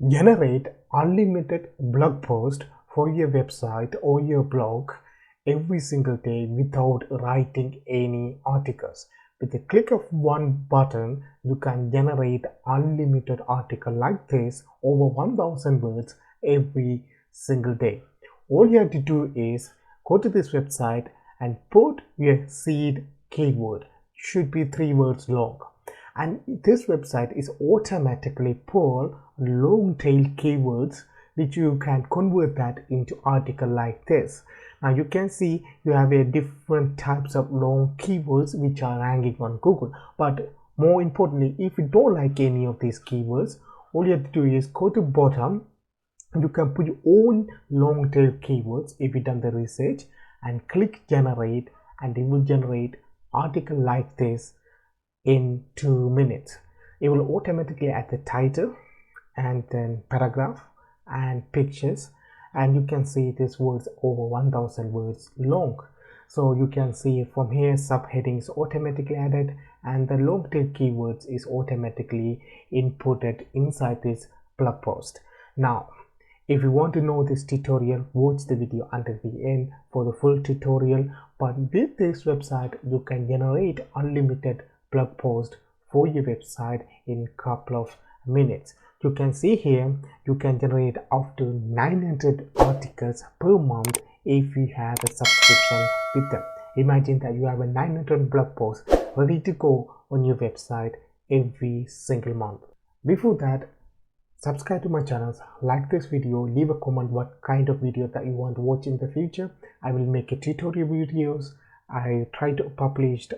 Generate unlimited blog post for your website or your blog every single day without writing any articles. With the click of one button, you can generate unlimited article like this over 1000 words every single day. All you have to do is go to this website and put your seed keyword. Should be 3 words long. And this website is automatically pull long tail keywords which you can convert that into article like this. Now you can see you have a different types of long keywords which are ranking on Google, but more importantly, if you don't like any of these keywords, all you have to do is go to bottom. You can put your own long tail keywords if you done the research and click generate, and it will generate article like this in 2 minutes. It will automatically add the title and then paragraph and pictures, and you can see this words over 1000 words long. So you can see from here subheadings automatically added, and the long tail keywords is automatically inputted inside this blog post. Now if you want to know this tutorial, watch the video until the end for the full tutorial. But with this website you can generate unlimited blog post for your website in couple of minutes. You can see here you can generate up to 900 articles per month if you have a subscription with them. Imagine that you have a 900 blog posts ready to go on your website every single month. Before that, subscribe to my channel, like this video, leave a comment what kind of video that you want to watch in the future. I will make a tutorial videos. I try to publish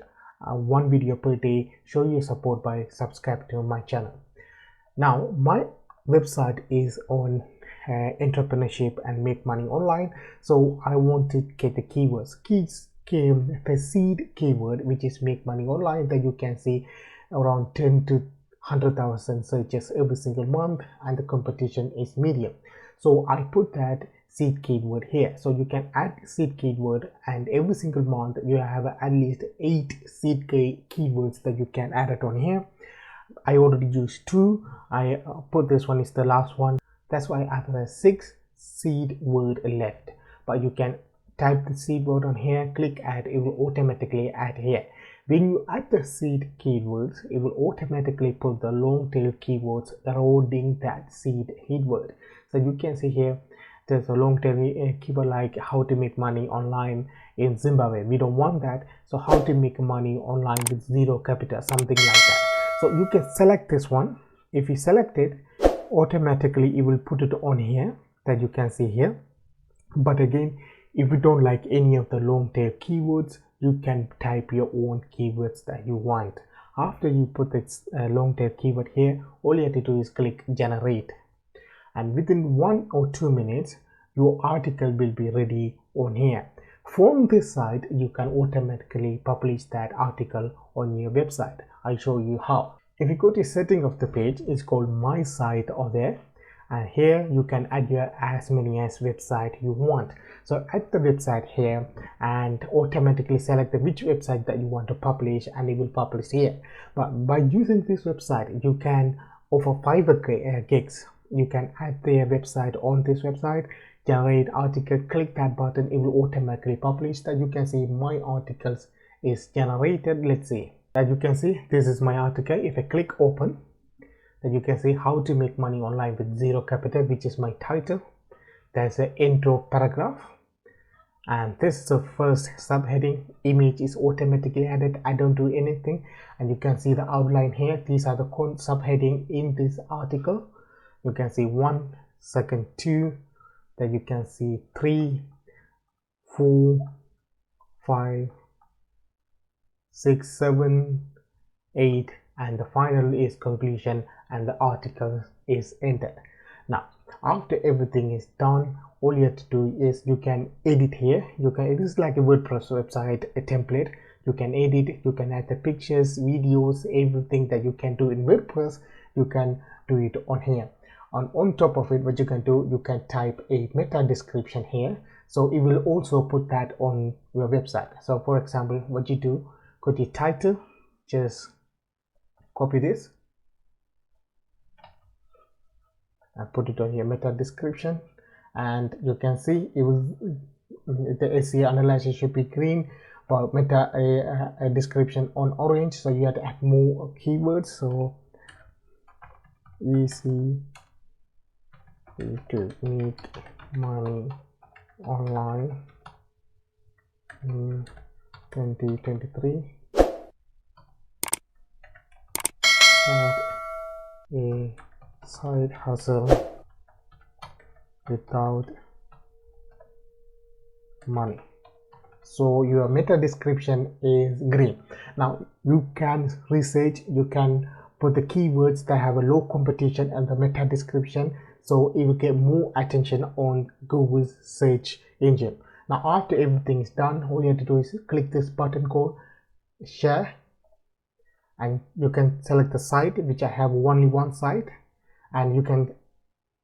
one video per day. Show your support by subscribe to my channel. Now my website is on entrepreneurship and make money online, so I want to get the keywords. The seed keyword, which is make money online, that you can see around 10 to 100,000 searches every single month, and the competition is medium. So I put that seed keyword here. So you can add seed keyword, and every single month you have at least 8 seed keywords that you can add it on here. I already used 2. I put this one is the last one. That's why I have 6 seed word left. But you can type the seed word on here, click add, it will automatically add here. When you add the seed keywords, it will automatically put the long tail keywords surrounding that seed keyword. So you can see here there's a long tail keyword like how to make money online in Zimbabwe. We don't want that. So how to make money online with zero capital, something like that. So you can select this one. If you select it, automatically it will put it on here that you can see here. But again, if you don't like any of the long tail keywords, you can type your own keywords that you want. After you put this long tail keyword here, all you have to do is click generate, and within 1 or 2 minutes your article will be ready on here. From this side you can automatically publish that article on your website. I'll show you how. If you go to setting of the page, it's called my site or there, and here you can add your as many as website you want. So add the website here and automatically select which website that you want to publish, and it will publish here. But by using this website you can offer 5 gigs. You can add their website on this website, generate article, click that button, it will automatically publish. That you can see my articles is generated. Let's see. As you can see, this is my article. If I click open, then you can see how to make money online with zero capital, which is my title. There's an intro paragraph, and this is the first subheading. Image is automatically added. I don't do anything, and you can see the outline here. These are the subheading in this article. You can see 1, second 2, then you can see 3, 4, 5, 6, 7, 8, and the final is conclusion, and the article is ended. Now after everything is done, all you have to do is you can edit here. It is like a WordPress website, a template. You can edit, you can add the pictures, videos, everything that you can do in WordPress, you can do it on here. On top of it, what you can do, you can type a meta description here, so it will also put that on your website. So for example, what you do, go to title, just copy this, I put it on your meta description, and you can see the SEO analysis should be green, but meta a description on orange. So you have to add more keywords. So easy to make money online in 2023. A side hustle without money. So your meta description is green. Now you can research, you can put the keywords that have a low competition and the meta description, so it will get more attention on Google's search engine. Now after everything is done, all you have to do is click this button called share, and you can select the site, which I have only one site, and you can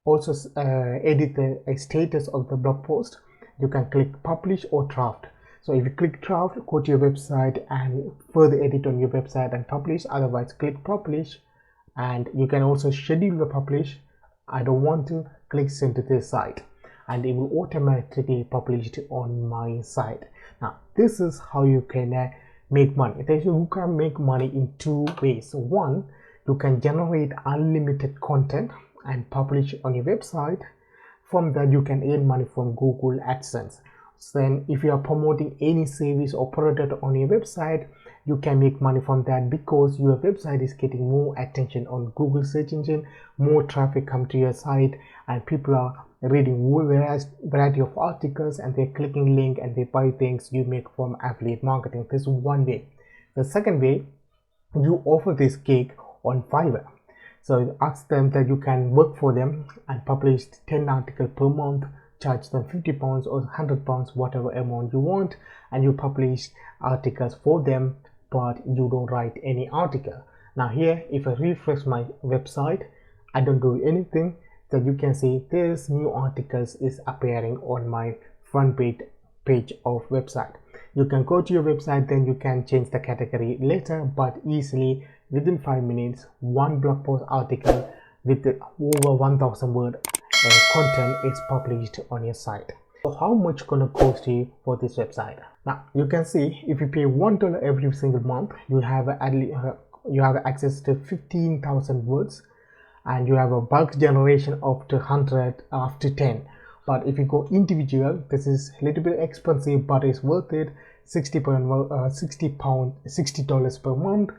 also edit the status of the blog post. You can click publish or draft. So if you click draft, go to your website and further edit on your website and publish. Otherwise, click publish, and you can also schedule the publish. I don't want to click send to this site, and it will automatically publish it on my site. Now this is how you can make money. You can make money in two ways. One, you can generate unlimited content and publish on your website. From that, you can earn money from Google AdSense. Then if you are promoting any service or product on your website, you can make money from that, because your website is getting more attention on Google search engine, more traffic come to your site, and people are reading variety of articles, and they're clicking link and they buy things. You make from affiliate marketing. This is one way. The second way, you offer this gig on Fiverr. So ask them that you can work for them and publish 10 articles per month, charge them £50 or £100, whatever amount you want, and you publish articles for them, but you don't write any article. Now here, if I refresh my website, I don't do anything, then you can see this new articles is appearing on my front page of website. You can go to your website, then you can change the category later, but easily within 5 minutes, one blog post article with over 1000 word content is published on your site. So how much gonna cost you for this website? Now you can see if you pay $1 every single month, you have access to 15,000 words, and you have a bulk generation up to 100 after 10. But if you go individual, this is a little bit expensive, but it's worth it. $60 per month.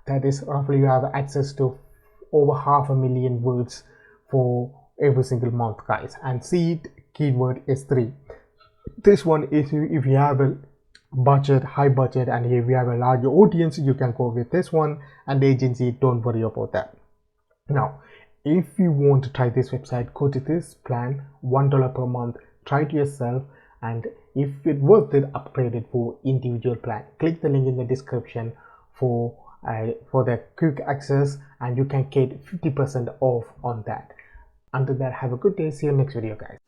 That is roughly, you have access to over 500,000 words for every single month, guys. And seed keyword is 3. This one is if you have a budget, high budget, and if you have a larger audience, you can go with this one. And the agency, don't worry about that. Now if you want to try this website, go to this plan, $1 per month, try it yourself, and if it worth it, upgrade it for individual plan. Click the link in the description for the quick access, and you can get 50% off on that. Until that, have a good day. See you next video, guys.